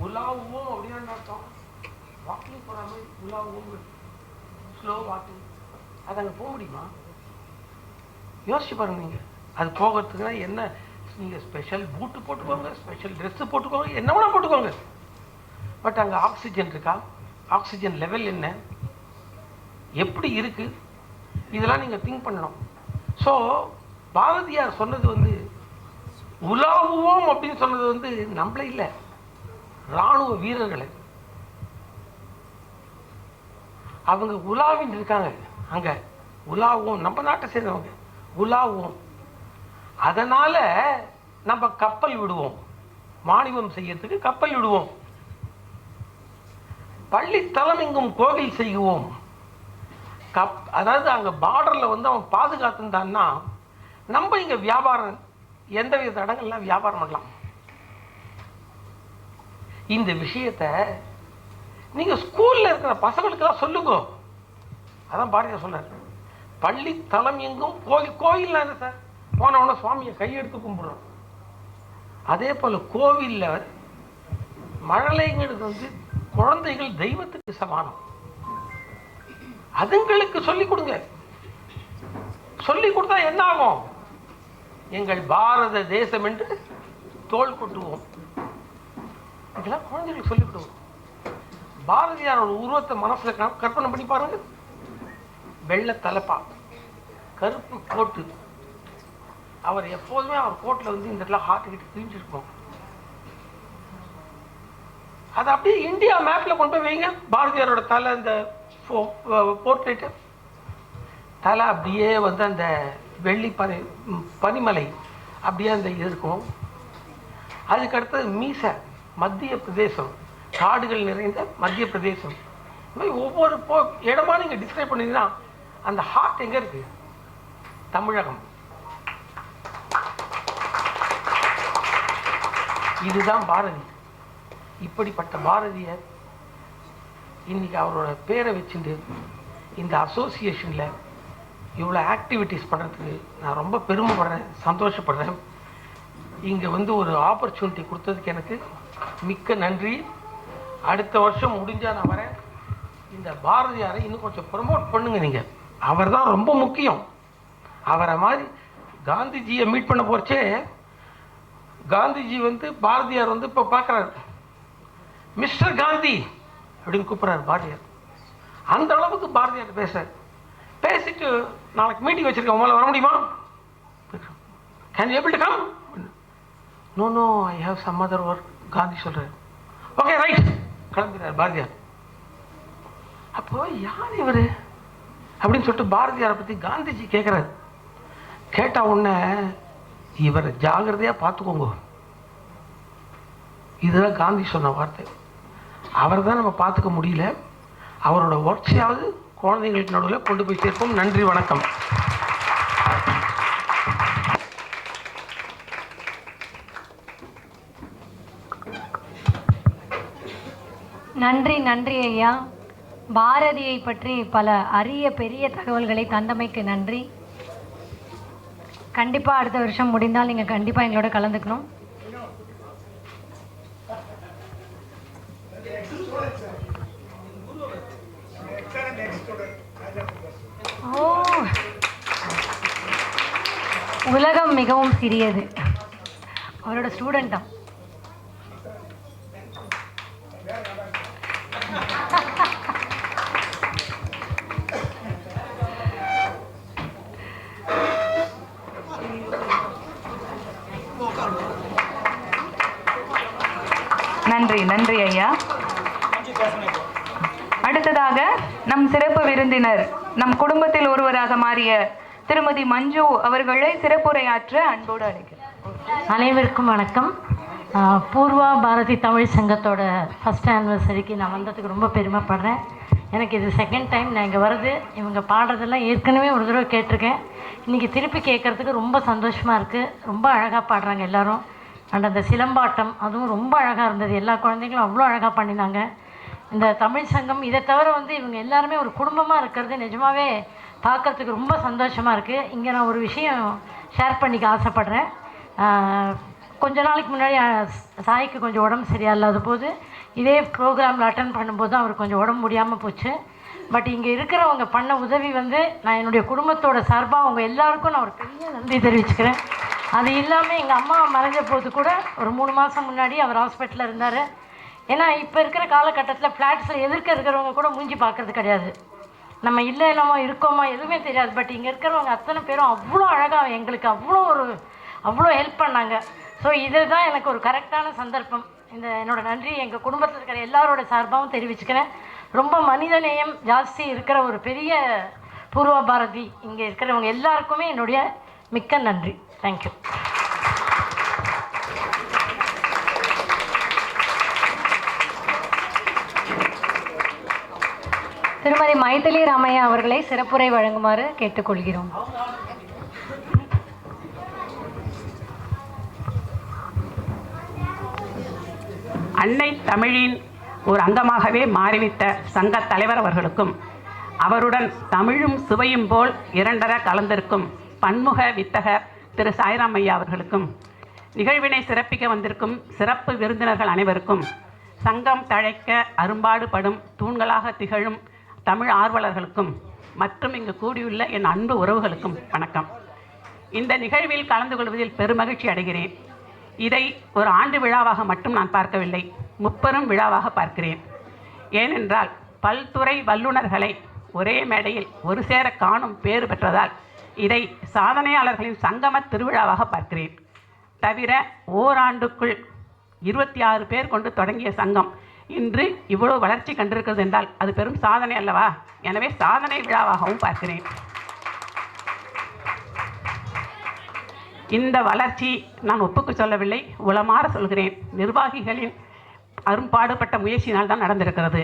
உலாவுவோம் அப்படின்னு அர்த்தம். வாக்கிங் போகிற மாதிரி உலாவுவோம், ஸ்லோ வாக்கிங். அது அங்கே போக முடியுமா? யோசிச்சு பாருங்க. நீங்கள் அது போகிறதுக்குன்னா என்ன, நீங்கள் ஸ்பெஷல் பூட்டு போட்டுக்கோங்க, ஸ்பெஷல் ட்ரெஸ்ஸு போட்டுக்கோங்க, என்ன வேணால் போட்டுக்கோங்க. பட் அங்கே ஆக்சிஜன் இருக்கா? ஆக்சிஜன் லெவல் என்ன, எப்படி இருக்குது, இதெல்லாம் நீங்கள் திங்க் பண்ணணும். ஸோ பாரதியார் சொன்னது வந்து உலாவுவோம் அப்படின்னு சொன்னது வந்து நம்மளே இல்லை, இராணுவ வீரர்களை. அவங்க உலாவின் இருக்காங்க அங்கே. உலாவுவோம், நம்ம நாட்டை சேர்ந்தவங்க உலாவுவோம். அதனால் நம்ம கப்பல் விடுவோம், வாணிபம் செய்யறதுக்கு கப்பல் விடுவோம். பள்ளி தலம் எங்கும் கோவில் செய்வோம். அதாவது அங்கே பார்டரில் வந்து அவன் பாதுகாத்துட்டான்னா நம்ம இங்கே வியாபாரம் எந்தவித தடங்கள்லாம் வியாபாரம் பண்ணலாம். இந்த விஷயத்தை நீங்கள் ஸ்கூலில் இருக்கிற பசங்களுக்கெல்லாம் சொல்லுங்க. அதான் பாரதியார் சொன்னார், பள்ளி தலம் எங்கும் கோவில். கோவில்னா என்ன சார்? போனவொன்னே சுவாமியை கையெடுத்து கும்பிடுறோம். அதே போல் கோவிலில் மழலைங்கிறது வந்து குழந்தைகள் தெய்வத்துக்கு சமானம். அதுங்களுக்கு சொல்லிக் கொடுங்க. சொல்லிக் கொடுத்தா என்ன ஆகும்? எங்கள் பாரத தேசம் என்று தோள் கொட்டுவோம். இதெல்லாம் குழந்தைகளுக்கு சொல்லிக் கொடுவோம். பாரதியாரோட உருவத்தை மனசுல கற்பனை பண்ணி பாருங்க. வெள்ளை தலைப்பா, கருப்பு கோட்டு. அவர் எப்போதுமே அவர் கோட்டில் வந்து இந்த இடத்துல ஹார்ட் கிட்ட பிரிஞ்சிருக்கோம். அதை அப்படியே இந்தியா மேப்ல கொண்டு போய் வைங்க. பாரதியாரோட தலை, இந்த போர்ட்ரேட்டு தலை அப்படியே வந்து அந்த வெள்ளி பனிமலை அப்படியே அந்த இது இருக்கும். அதுக்கடுத்தது மீசை, மத்திய பிரதேசம், காடுகள் நிறைந்த மத்திய பிரதேசம். இந்த மாதிரி ஒவ்வொரு இடமா நீங்கள் டிஸ்கிரைப் பண்ணீங்கன்னா அந்த ஹார்ட் எங்கே இருக்கு? தமிழகம். இதுதான் பாரதி. இப்படிப்பட்ட பாரதியர் இன்னைக்கு அவரோட பேரை வச்சுட்டு இந்த அசோசியேஷனில் இவ்வளோ ஆக்டிவிட்டீஸ் பண்ணுறதுக்கு நான் ரொம்ப பெருமைப்படுறேன், சந்தோஷப்படுறேன். இங்கே வந்து ஒரு ஆப்பர்ச்சுனிட்டி கொடுத்ததுக்கு எனக்கு மிக்க நன்றி. அடுத்த வருஷம் முடிஞ்சால் நான் வரேன். இந்த பாரதியாரை இன்னும் கொஞ்சம் ப்ரமோட் பண்ணுங்க நீங்கள். அவர் தான் ரொம்ப முக்கியம். அவரை மாதிரி காந்திஜியை மீட் பண்ண போச்சே, காந்திஜி வந்து பாரதியார் வந்து இப்போ பார்க்குறாரு, மிஸ்டர் காந்தி அப்படின்னு கூப்பிட்றாரு பாரதியார். அந்த அளவுக்கு பாரதியார் பேசிட்டு நாளைக்கு மீட்டிங் வச்சிருக்கேன், உங்களால் வர முடியுமா? Can you able to come? No no, I have some other work. Gandhi சொல்கிறார். ஓகே ரைட், கிளம்பிடுறார் பாரதியார். அப்போ யார் இவர் அப்படின்னு சொல்லிட்டு பாரதியாரை பற்றி காந்திஜி கேட்குறாரு. கேட்டால் உடனே இவரை ஜாகிரதையாக பார்த்துக்கோங்க. இதுதான் காந்தி சொன்ன வார்த்தை. அவரை தான் நம்ம பார்த்துக்க முடியல. அவரோட ஒர்க்ஸையாவது குழந்தைங்களுக்கு நடுவில் கொண்டு போய் சேர்ப்போம். நன்றி, வணக்கம். நன்றி நன்றி ஐயா. பாரதியை பற்றி பல அரிய பெரிய தகவல்களை தந்தமைக்கு நன்றி. கண்டிப்பாக அடுத்த வருஷம் முடிந்தால் நீங்கள் கண்டிப்பாக எங்களோட கலந்துக்கணும். ஓ, உலகம் மிகவும் சிறியது. அவரோட ஸ்டூடெண்ட்டா? நன்றி நன்றி ஐயா. அடுத்ததாக நம் சிறப்பு விருந்தினர், நம் குடும்பத்தில் ஒருவராக மாறிய திருமதி மஞ்சு அவர்களை சிறப்புரையாற்ற அன்போடு அழைக்கிறேன். அனைவருக்கும் வணக்கம். பூர்வா பாரதி தமிழ் சங்கத்தோட ஃபஸ்ட் ஆனிவர்சரிக்கு நான் வந்ததுக்கு ரொம்ப பெருமைப்படுறேன். எனக்கு இது செகண்ட் டைம் நான் இங்கே வருது. இவங்க பாடுறதெல்லாம் ஏற்கனவே ஒரு தடவை கேட்டிருக்கேன். இன்றைக்கி திருப்பி கேட்குறதுக்கு ரொம்ப சந்தோஷமாக இருக்குது. ரொம்ப அழகாக பாடுறாங்க எல்லோரும். அண்ட் அந்த சிலம்பாட்டம் அதுவும் ரொம்ப அழகாக இருந்தது. எல்லா குழந்தைங்களும் அவ்வளோ அழகாக பண்ணினாங்க. இந்த தமிழ் சங்கம் இதை தவிர வந்து இவங்க எல்லாருமே ஒரு குடும்பமாக இருக்கிறது நிஜமாகவே பார்க்குறதுக்கு ரொம்ப சந்தோஷமாக இருக்குது. இங்கே நான் ஒரு விஷயம் ஷேர் பண்ணிக்க ஆசைப்பட்றேன். கொஞ்ச நாளைக்கு முன்னாடி சாய்க்கு கொஞ்சம் உடம்பு சரியாயில்லாத போது இதே ப்ரோக்ராமில் அட்டன் பண்ணும்போது தான் அவருக்கு கொஞ்சம் உடம்பு முடியாமல் போச்சு. பட் இங்கே இருக்கிறவங்க பண்ண உதவி வந்து நான் என்னுடைய குடும்பத்தோட சார்பாக அவங்க எல்லாருக்கும் நான் ஒரு பெரிய நன்றி தெரிவிச்சுக்கிறேன். அது இல்லாமல் எங்கள் அம்மா மறைஞ்ச போது கூட ஒரு 3 மாதம் முன்னாடி அவர் ஹாஸ்பிட்டலில் இருந்தார். ஏன்னா இப்போ இருக்கிற காலகட்டத்தில் ஃப்ளாட்ஸில் எதிர்க்க இருக்கிறவங்க கூட மூஞ்சி பார்க்குறது கிடையாது. நம்ம இல்லை இல்லாமோ இருக்கோமா எதுவுமே தெரியாது. பட் இங்கே இருக்கிறவங்க அத்தனை பேரும் அவ்வளோ அழகாக எங்களுக்கு அவ்வளோ ஹெல்ப் பண்ணாங்க. ஸோ இதுதான் எனக்கு ஒரு கரெக்டான சந்தர்ப்பம். இந்த என்னோடய நன்றி எங்கள் குடும்பத்தில் இருக்கிற எல்லாரோட சார்பாகவும் தெரிவிச்சுக்கிறேன். ரொம்ப மனிதநேயம் ஜாஸ்தி இருக்கிற ஒரு பெரிய பூர்வா பாரதி இங்கே இருக்கிறவங்க எல்லாருக்குமே என்னுடைய மிக்க நன்றி. தேங்க்யூ. திருமதி மைதிலி ராமையா அவர்களை சிறப்புரை வழங்குமாறு கேட்டுக்கொள்கிறோம். அன்னை தமிழின் ஒரு அங்கமாகவே மாறிவிட்ட சங்க தலைவர் அவர்களுக்கும், அவருடன் தமிழும் சுவையும் போல் இரண்டர கலந்திருக்கும் பன்முக வித்தகர் திரு சாய்ராம் ஐயா அவர்களுக்கும், நிகழ்வினை சிறப்பிக்க வந்திருக்கும் சிறப்பு விருந்தினர்கள் அனைவருக்கும் சங்கம் தழைக்க அரும்பாடுபடும் தூண்களாக திகழும் தமிழ் ஆர்வலர்களுக்கும் மற்றும் இங்கு கூடியுள்ள என் அன்பு உறவுகளுக்கும் வணக்கம். இந்த நிகழ்வில் கலந்து கொள்வதில் பெருமகிழ்ச்சி அடைகிறேன். இதை ஒரு ஆண்டு விழாவாக மட்டும் நான் பார்க்கவில்லை, முப்பெரும் விழாவாக பார்க்கிறேன். ஏனென்றால் பல்துறை வல்லுநர்களை ஒரே மேடையில் ஒரு சேர காணும் பேறு பெற்றதால் இதை சாதனையாளர்களின் சங்கம திருவிழாவாக பார்க்கிறேன். தவிர ஓராண்டுக்குள் 26 பேர் கொண்டு தொடங்கிய சங்கம் இன்று இவ்வளவு வளர்ச்சி கண்டிருக்கிறது என்றால் அது பெரும் சாதனை அல்லவா? எனவே சாதனை விழாவாகவும் பார்க்கிறேன். இந்த வளர்ச்சி நான் ஒப்புக்கு சொல்லவில்லை, உளமாற சொல்கிறேன். நிர்வாகிகளின் அரும்பாடுபட்ட முயற்சியினால் தான் நடந்திருக்கிறது.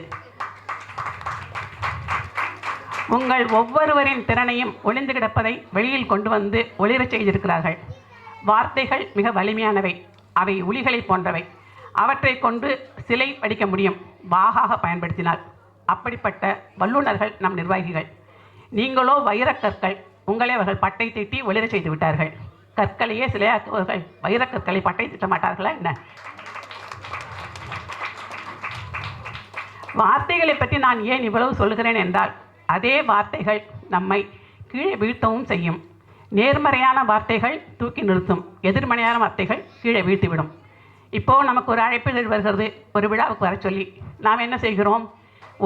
உங்கள் ஒவ்வொருவரின் திறனையும் ஒளிந்து கிடப்பதை வெளியில் கொண்டு வந்து ஒளிரச் செய்திருக்கிறார்கள். வார்த்தைகள் மிக வலிமையானவை, அவை உளிகளை போன்றவை. அவற்றை கொண்டு சிலை வடிக்க முடியும் வாகாக பயன்படுத்தினால். அப்படிப்பட்ட வல்லுநர்கள் நம் நிர்வாகிகள். நீங்களோ வைரக்கற்கள். உங்களை அவர்கள் பட்டை தீட்டி ஒளிரச் செய்து விட்டார்கள். கற்களையே சிலையாக்குவர்கள் வைரக்கற்களை பட்டை தீட்ட மாட்டார்களா என்ன? வார்த்தைகளை பற்றி நான் ஏன் இவ்வளவு சொல்கிறேன் என்றால், அதே வார்த்தைகள் நம்மை கீழே வீழ்த்தவும் செய்யும். நேர்மறையான வார்த்தைகள் தூக்கி நிறுத்தும், எதிர்மறையான வார்த்தைகள் கீழே வீழ்த்திவிடும். இப்போது நமக்கு ஒரு அழைப்புகள் வருகிறது, ஒரு விழாவுக்கு வர சொல்லி. நாம் என்ன செய்கிறோம்?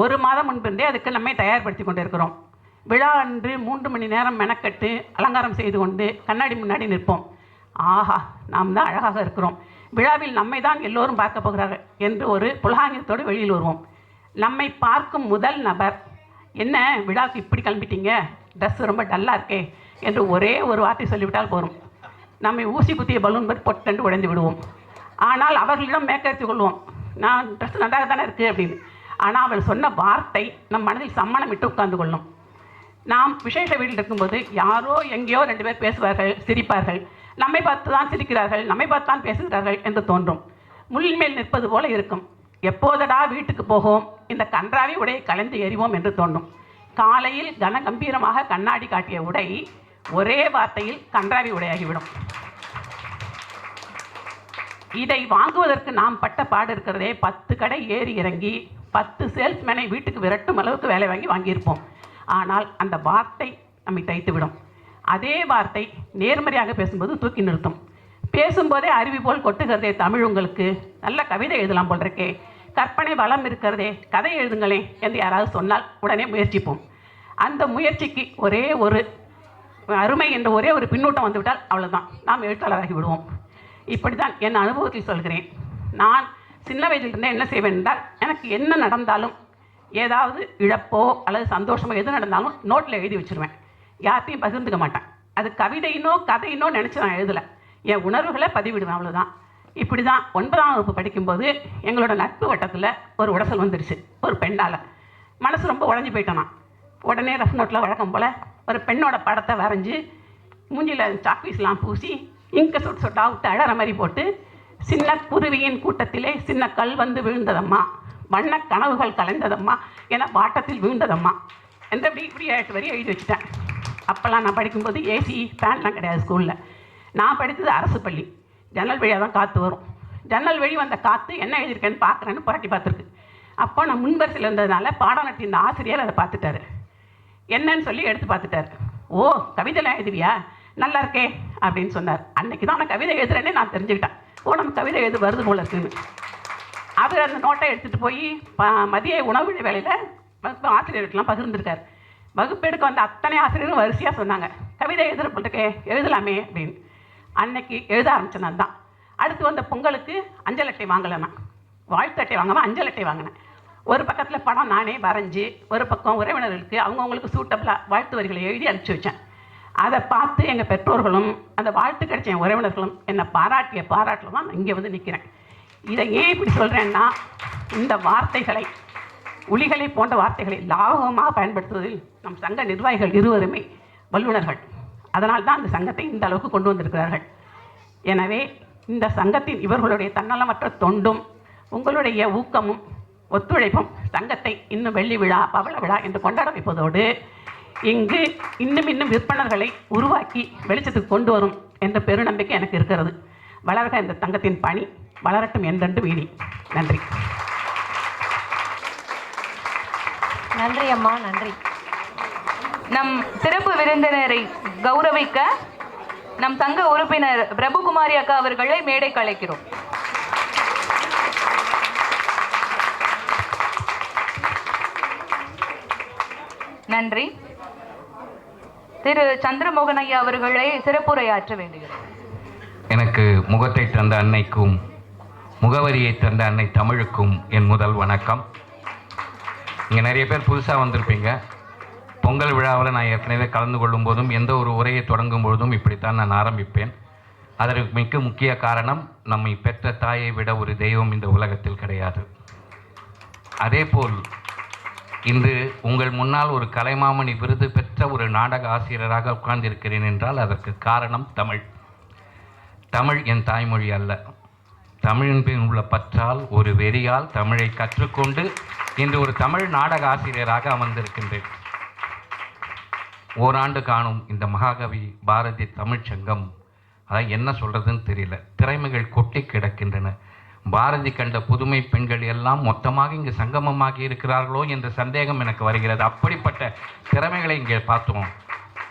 1 மாதம் முன்பிருந்தே அதுக்கு நம்மை தயார்படுத்தி கொண்டிருக்கிறோம். விழா அன்று 3 மணி நேரம் மெனக்கட்டு அலங்காரம் செய்து கொண்டு கண்ணாடி முன்னாடி நிற்போம். ஆஹா, நாம் தான் அழகாக இருக்கிறோம், விழாவில் நம்மை தான் எல்லோரும் பார்க்க போகிறார்கள் என்று ஒரு புலகாங்கியத்தோடு வெளியில் வருவோம். நம்மை பார்க்கும் முதல் நபர், என்ன விழாவுக்கு இப்படி கிளம்பிட்டீங்க, ட்ரெஸ் ரொம்ப டல்லாக இருக்கே என்று ஒரே ஒரு வார்த்தை சொல்லிவிட்டால் போகும். நம்மை ஊசி குத்திய பலூன் பற்றி பொட்டென்று உடைந்து விடுவோம். ஆனால் அவர்களிடம் மேற்கருத்து கொள்வோம், நான் ட்ரெஸ் நன்றாக தானே இருக்குது அப்படின்னு. ஆனால் அவள் சொன்ன வார்த்தை நம் மனதில் சம்மணம் விட்டு உட்கார்ந்து கொள்ளும். நாம் விசேஷ வீட்டில் இருக்கும்போது யாரோ எங்கேயோ 2 பேர் பேசுவார்கள், சிரிப்பார்கள். நம்மை பார்த்து தான் சிரிக்கிறார்கள், நம்மை பார்த்து தான் பேசுகிறார்கள் என்று தோன்றும். முள்மேல் நிற்பது போல இருக்கும். எப்போதடா வீட்டுக்கு போவோம், இந்த கன்றாவி உடையை கலைந்து எறிவோம் என்று தோன்றும். காலையில் கனகம்பீரமாக கண்ணாடி காட்டிய உடை ஒரே வார்த்தையில் கன்றாவி உடையாகிவிடும். இதை வாங்குவதற்கு நாம் பட்ட பாடு இருக்கிறதே, 10 கடை ஏறி இறங்கி 10 சேல்ஸ்மேனை வீட்டுக்கு விரட்டும் அளவுக்கு வேலை வாங்கியிருப்போம். ஆனால் அந்த வார்த்தை நம்மை தைத்துவிடும். அதே வார்த்தை நேர்மறையாக பேசும்போது தூக்கி நிறுத்தும். பேசும்போதே அருவி போல் கொட்டுகிறதே தமிழ், உங்களுக்கு நல்ல கவிதை எழுதலாம் போல் இருக்கே, கற்பனை வளம் இருக்கிறதே, கதை எழுதுங்களே என்று யாராவது சொன்னால் உடனே முயற்சிப்போம். அந்த முயற்சிக்கு ஒரே ஒரு அருமை என்ற ஒரே ஒரு பின்னூட்டம் வந்துவிட்டால் அவ்வளோதான், நாம் எழுத்தாளராகி விடுவோம். இப்படி தான் என் அனுபவத்தில் சொல்கிறேன். நான் சின்ன வயதிலிருந்தே என்ன செய்வேன் என்றால், எனக்கு என்ன நடந்தாலும், ஏதாவது இழப்போ அல்லது சந்தோஷமோ எது நடந்தாலும் நோட்டில் எழுதி வச்சுருவேன். யார்த்தையும் பகிர்ந்துக்க மாட்டேன். அது கவிதையினோ கதையினோ நினச்சி நான் எழுதலை, என் உணர்வுகளை பதிவிடுவேன், அவ்வளோதான். இப்படி தான் 9ஆம் வகுப்பு படிக்கும்போது எங்களோட நட்பு வட்டத்தில் ஒரு உடசல் வந்துடுச்சு, ஒரு பெண்ணால். மனசு ரொம்ப உடஞ்சி போயிட்டேன் நான். உடனே ரஃப் நோட்டில் வழக்கம் போல் ஒரு பெண்ணோட படத்தை வரைஞ்சி மூஞ்சியில் சாக்பீஸ்லாம் பூசி இங்க சொட்டா விட்டு அழற மாதிரி போட்டு, சின்ன குருவியின் கூட்டத்திலே சின்ன கல் வந்து விழுந்ததம்மா, வண்ண கனவுகள் கலைந்ததம்மா என வாட்டத்தில் விழுந்ததம்மா என்ற இப்படி 8 வரி எழுதி வச்சுட்டேன். அப்போல்லாம் நான் படிக்கும்போது ஏசி ஃபேன்லாம் கிடையாது ஸ்கூலில். நான் படித்தது அரசு பள்ளி. ஜன்னல் வழியாக தான் காற்று வரும். ஜன்னல் வழி வந்த காற்று என்ன எழுதியிருக்கேன்னு பார்க்குறேன்னு புரட்டி பார்த்துருக்கு. அப்போ நான் முன்வரிசையில் இருந்ததுனால பாடம் நடத்தி இந்த ஆசிரியர் அதை பார்த்துட்டாரு. என்னன்னு சொல்லி எடுத்து பார்த்துட்டார். ஓ, கவிதைலாம் எழுதுவியா, நல்லா இருக்கே அப்படின்னு சொன்னார். அன்றைக்கி தான் நான் கவிதை எழுதுறேன்னே நான் தெரிஞ்சுக்கிட்டேன். ஓ, நம்ம கவிதை எழுது வருது போல இருக்குன்னு. அவர் அந்த நோட்டை எடுத்துகிட்டு போய் மதிய உணவு வேலையில் ஆசிரியர்கள்லாம் பகிர்ந்துருக்கார். வகுப்பெடுக்க வந்த அத்தனை ஆசிரியரும் வரிசையாக சொன்னாங்க, கவிதை எழுதுகிற போட்டுக்கே எழுதலாமே அப்படின்னு. அன்னைக்கு எழுத ஆரம்பித்தேன் நான் தான். அடுத்து வந்த பொங்கலுக்கு அஞ்சல் அட்டை வாங்கலை, நான் வாழ்த்து அட்டை வாங்காமல் அஞ்சல் அட்டை வாங்கினேன். ஒரு பக்கத்தில் படம் நானே வரைஞ்சி, ஒரு பக்கம் உறவினர்களுக்கு அவங்கவுங்களுக்கு சூட்டபிளாக வாழ்த்து வரிகளை எழுதி அனுப்பிச்சி வச்சேன். அதை பார்த்து எங்கள் பெற்றோர்களும் அந்த வாழ்த்து கிடைச்ச என் உறவினர்களும் என்னை பாராட்டிய பாராட்டில் தான் நான் இங்கே வந்து நிற்கிறேன். இதை ஏன் இப்படி சொல்கிறேன்னா, இந்த வார்த்தைகளை, உளிகளை போன்ற வார்த்தைகளை லாபகமாக பயன்படுத்துவதில் நம் சங்க நிர்வாகிகள் இருவருமே வல்லுநர்கள். அதனால் தான் அந்த சங்கத்தை இந்த அளவுக்கு கொண்டு வந்திருக்கிறார்கள். எனவே இந்த சங்கத்தின் இவர்களுடைய தன்னலமற்ற தொண்டும் உங்களுடைய ஊக்கமும் ஒத்துழைப்பும் சங்கத்தை இன்னும் வெள்ளி விழா, பவள விழா என்று கொண்டாட வைப்பதோடு இங்கு இன்னும் விற்பனர்களை உருவாக்கி வெளிச்சத்துக்கு கொண்டு வரும் என்ற பெருநம்பிக்கை எனக்கு இருக்கிறது. வளர்க இந்த சங்கத்தின் பணி, வளரட்டும் என்றென்று வீணி. நன்றி. நன்றி அம்மா, நன்றி. நம் சிறப்பு விருந்தினரை கௌரவிக்க நம் சங்க உறுப்பினர் பிரபுகுமாரி அக்கா அவர்களை மேடைக்கு அழைக்கிறோம். நன்றி. திரு சந்திரமோகன் ஐயா அவர்களை சிறப்புரையாற்ற வேண்டுகிறேன். எனக்கு முகத்தை தந்த அன்னைக்கும் முகவரியை தந்த அன்னை தமிழுக்கும் என் முதல் வணக்கம். இங்கே நிறைய பேர் புதுசாக வந்திருப்பீங்க. பொங்கல் விழாவில் நான் ஏற்கனவே கலந்து கொள்ளும் போதும் எந்த ஒரு உரையை தொடங்கும் பொழுதும் இப்படித்தான் நான் ஆரம்பிப்பேன். அதற்கு மிக முக்கிய காரணம், நம்மை பெற்ற தாயை விட ஒரு தெய்வம் இந்த உலகத்தில் கிடையாது. அதேபோல் இன்று உங்கள் முன்னால் ஒரு கலைமாமணி விருது பெற்ற ஒரு நாடக ஆசிரியராக உட்கார்ந்திருக்கிறேன் என்றால் அதற்கு காரணம் தமிழ். தமிழ் என் தாய்மொழி அல்ல. தமிழின் பின் உள்ள பற்றால், ஒரு வெறியால் தமிழை கற்றுக்கொண்டு இன்று ஒரு தமிழ் நாடக ஆசிரியராக அமர்ந்திருக்கின்றேன். ஓராண்டு காணும் இந்த மகாகவி பாரதி தமிழ்ச்சங்கம், அதான் என்ன சொல்கிறதுன்னு தெரியல. திறமைகள் கொட்டி கிடக்கின்றன. பாரதி கண்ட புதுமை பெண்கள் எல்லாம் மொத்தமாக இங்கு சங்கமமாகி இருக்கிறார்களோ என்ற சந்தேகம் எனக்கு வருகிறது. அப்படிப்பட்ட திறமைகளை இங்கே பார்த்தோம்.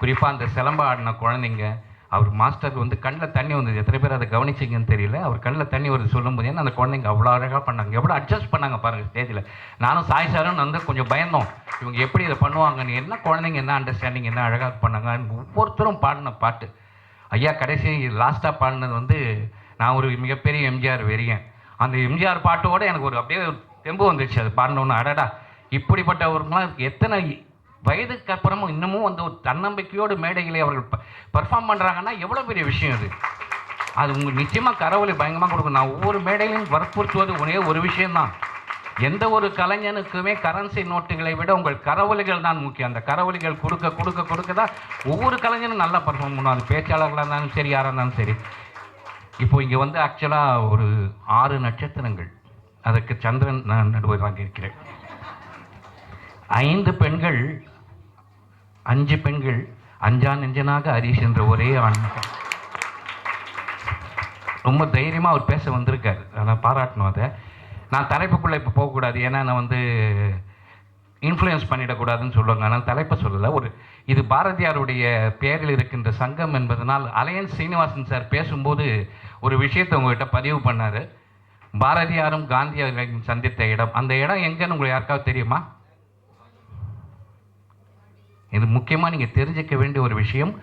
குறிப்பாக அந்த சிலம்ப ஆடின குழந்தைங்க, அவர் மாஸ்டர் வந்து கண்ணில் தண்ணி வந்தது. எத்தனை பேர் அதை கவனிச்சிங்கன்னு தெரியல. அவர் கண்ணில் தண்ணி வருது சொல்லும்போது, ஏன்னா அந்த குழந்தைங்க அவ்வளோ அழகாக பண்ணாங்க. எவ்வளோ அட்ஜஸ்ட் பண்ணாங்க பாருங்கள் ஸ்டேஜில். நானும் சாய் சாரும் வந்து கொஞ்சம் பயந்தோம், இவங்க எப்படி இதை பண்ணுவாங்கன்னு. என்ன குழந்தைங்க என்ன அண்டர்ஸ்டாண்டிங், என்ன அழகாக பண்ணாங்க. ஒவ்வொருத்தரும் பாடின பாட்டு. ஐயா கடைசி லாஸ்ட்டாக பாடினது வந்து, நான் ஒரு மிகப்பெரிய எம்ஜிஆர் வெறியன். அந்த எம்ஜிஆர் பாட்டோடு எனக்கு ஒரு அப்படியே தெம்பு வந்துடுச்சு. அது பாடினோன்னு, அடடா இப்படிப்பட்டவர்களாம் எத்தனை வயதுக்கு அப்புறமும் இன்னமும் வந்து ஒரு தன்னம்பிக்கையோடு மேடைகளை அவர்கள் பர்ஃபார்ம் பண்ணுறாங்கன்னா எவ்வளோ பெரிய விஷயம் அது. அது உங்களுக்கு நிச்சயமாக கரவொலி பயங்கரமாக கொடுக்கும். நான் ஒவ்வொரு மேடையிலையும் வற்புறுத்துவது ஒரே ஒரு விஷயம்தான், எந்த ஒரு கலைஞனுக்குமே கரன்சி நோட்டுகளை விட உங்கள் கரவொலிகள் தான் முக்கியம். அந்த கரவொலிகள் கொடுக்க கொடுக்க கொடுக்க தான் ஒவ்வொரு கலைஞனும் நல்லா பர்ஃபார்ம் பண்ணும். அது பேச்சாளர்களாக இருந்தாலும் சரி, யாராக இருந்தாலும் சரி. இப்போது இங்கே வந்து ஆக்சுவலாக ஒரு 6 நட்சத்திரங்கள், அதற்கு சந்திரன் நான் நடுவராக இருக்கிறேன். 5 பெண்கள், 5 பெண்கள், அஞ்சா நெஞ்சனாக ஹரிஷ் என்ற ஒரே ஆண். ரொம்ப தைரியமாக அவர் பேச வந்திருக்காரு, நான் பாராட்டணும். அதை நான் தலைப்புக்குள்ளே இப்போ போகக்கூடாது, ஏன்னா நான் வந்து இன்ஃப்ளூயன்ஸ் பண்ணிடக்கூடாதுன்னு சொல்லுவாங்க. ஆனால் தலைப்பை சொல்லலை. இது பாரதியாருடைய பெயரில் இருக்கின்ற சங்கம் என்பதனால் அலையன்ஸ் சீனிவாசன் சார் பேசும்போது ஒரு விஷயத்தை உங்கள்கிட்ட பதிவு பண்ணார். பாரதியாரும் காந்தியாரையும் சந்தித்த இடம், அந்த இடம் எங்கன்னு உங்களுக்கு யாருக்காவது தெரியுமா? இது முக்கியமாக நீங்கள் தெரிஞ்சிக்க வேண்டிய ஒரு விஷயம்.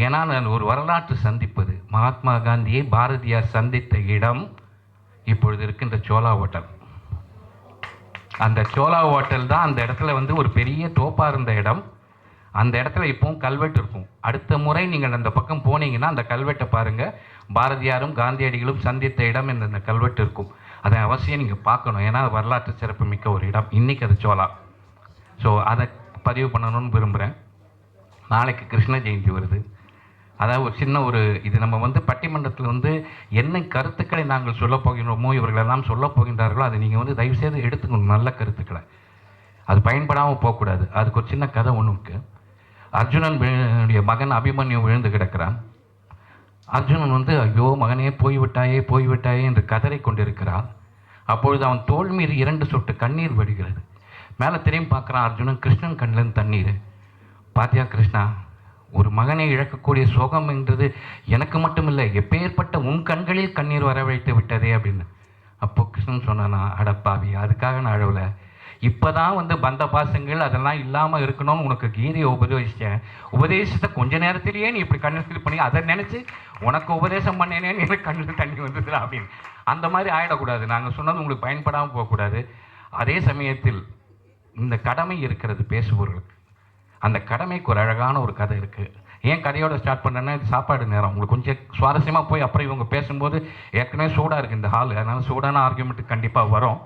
ஏன்னா நான் ஒரு வரலாற்று சந்திப்பது. மகாத்மா காந்தியை பாரதியார் சந்தித்த இடம் இப்பொழுது இருக்கின்ற சோலா ஹோட்டல். அந்த சோலா ஹோட்டல் தான் அந்த இடத்துல வந்து ஒரு பெரிய தோப்பாக இருந்த இடம். அந்த இடத்துல இப்போவும் கல்வெட்டு இருக்கும். அடுத்த முறை நீங்கள் அந்த பக்கம் போனீங்கன்னா அந்த கல்வெட்டை பாருங்கள். பாரதியாரும் காந்தியடிகளும் சந்தித்த இடம் என்ற அந்த கல்வெட்டு இருக்கும். அதை அவசியம் நீங்கள் பார்க்கணும். ஏன்னா வரலாற்று சிறப்பு மிக்க ஒரு இடம். இன்றைக்கி அது சோலா. ஸோ அதை பதிவு பண்ணணும்னு விரும்புகிறேன். நாளைக்கு கிருஷ்ண ஜெயந்தி வருது. அதாவது ஒரு சின்ன இது நம்ம வந்து பட்டிமன்றத்தில் வந்து என்ன கருத்துக்களை நாங்கள் சொல்லப் போகின்றோமோ, இவர்களெல்லாம் சொல்லப் போகின்றார்களோ, அதை நீங்கள் வந்து தயவுசெய்து எடுத்துக்கணும். நல்ல கருத்துக்களை, அது பயன்படாமல் போகக்கூடாது. அதுக்கு ஒரு சின்ன கதை ஒன்று இருக்குது. அர்ஜுனனுடைய மகன் அபிமன்யு விழுந்து கிடக்கிறான். அர்ஜுனன் வந்து, ஐயோ மகனே போய்விட்டாயே போய்விட்டாயே என்று கதறி கொண்டிருக்கிறான். அப்பொழுது அவன் தோள் மீது 2 சொட்டு கண்ணீர் வடிகிறது. மேலே திரும்பி பார்க்குறான் அர்ஜுனன், கிருஷ்ணன் கண்ணில் தண்ணீர். பாத்தியா கிருஷ்ணா, ஒரு மகனை இழக்கக்கூடிய சோகம் என்றது எனக்கு மட்டுமில்லை, எப்பேற்பட்ட உன் கண்களில் கண்ணீர் வரவழைத்து விட்டதே அப்படின்னு. அப்போ கிருஷ்ணன் சொன்னானா, அடப்பாவி, அதுக்காக நான் அழவலை. இப்போ தான் வந்து பந்த பாசங்கள் அதெல்லாம் இல்லாமல் இருக்கணும்னு உனக்கு கீதையை உபதேசித்தேன். உபதேசத்தை கொஞ்ச நேரத்திலேயே நீ இப்படி கண்ணில் பண்ணி அதை நினச்சி உனக்கு உபதேசம் பண்ணேனேன்னு எனக்கு கண்ணில் தண்ணி வந்தது அப்படின்னு. அந்த மாதிரி ஆகிடக்கூடாது. நாங்கள் சொன்னது உங்களுக்கு பயன்படாமல் போகக்கூடாது. அதே சமயத்தில் இந்த கடமை இருக்கிறது பேசுபவர்களுக்கு. அந்த கடமைக்கு ஒரு அழகான ஒரு கதை இருக்குது. ஏன் கதையோட ஸ்டார்ட் பண்ணுறேன்னா, இது சாப்பாடு நேரம். உங்களுக்கு கொஞ்சம் சுவாரஸ்யமாக போய் அப்புறம் இவங்க பேசும்போது ஏற்கனவே சூடாக இருக்குது இந்த ஹால், அதனால் சூடான ஆர்கியூமெண்ட்டு கண்டிப்பாக வரும்.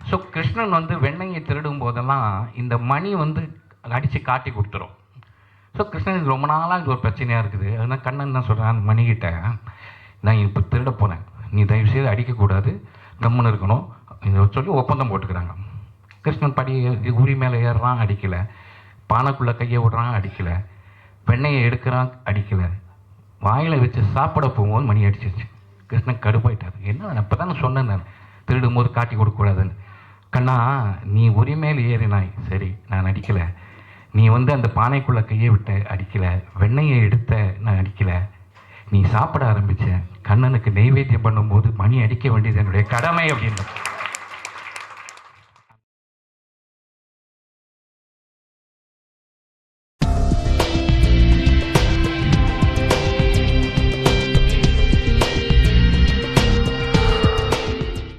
ஸோ கிருஷ்ணன் வந்து வெண்ணெயை திருடும் போதெல்லாம் இந்த மணி வந்து அடித்து காட்டி கொடுத்துரும். ஸோ கிருஷ்ணனுக்கு ரொம்ப நாளாக இது ஒரு பிரச்சனையாக இருக்குது. அதனால் கண்ணன் தான் சொல்கிறேன், அந்த மணிக்கிட்ட நான் இப்போ திருட போனேன், நீ தயவுசெய்து அடிக்கக்கூடாது, கம்முன்னு இருக்கணும் இதை சொல்லி ஒப்பந்தம் போட்டுக்கிறாங்க. கிருஷ்ணன் உரி மேலே ஏறுறான், அடிக்கலை. பானைக்குள்ளே கையை விடுறான், அடிக்கலை. வெண்ணெயை எடுக்கிறான், அடிக்கலை. வாயில் வச்சு சாப்பிட போகும்போது மணி அடிச்சிருச்சு. கிருஷ்ணன் கடுப்பாயிட்டார். என்ன, இப்போ தான் சொன்னேன் நான் திருடும் போது காட்டி கொடுக்கக்கூடாதுன்னு. கண்ணா, நீ உரிமையில் ஏறினாய், சரி, நான் அடிக்கலை. நீ வந்து அந்த பானைக்குள்ளே கையை விட்ட, அடிக்கலை. வெண்ணெயை எடுத்த, நான் அடிக்கலை. நீ சாப்பிட ஆரம்பித்த, கண்ணனுக்கு நெய்வேத்தியம் பண்ணும்போது மணி அடிக்க வேண்டியது என்னுடைய கடமை அப்படின்ற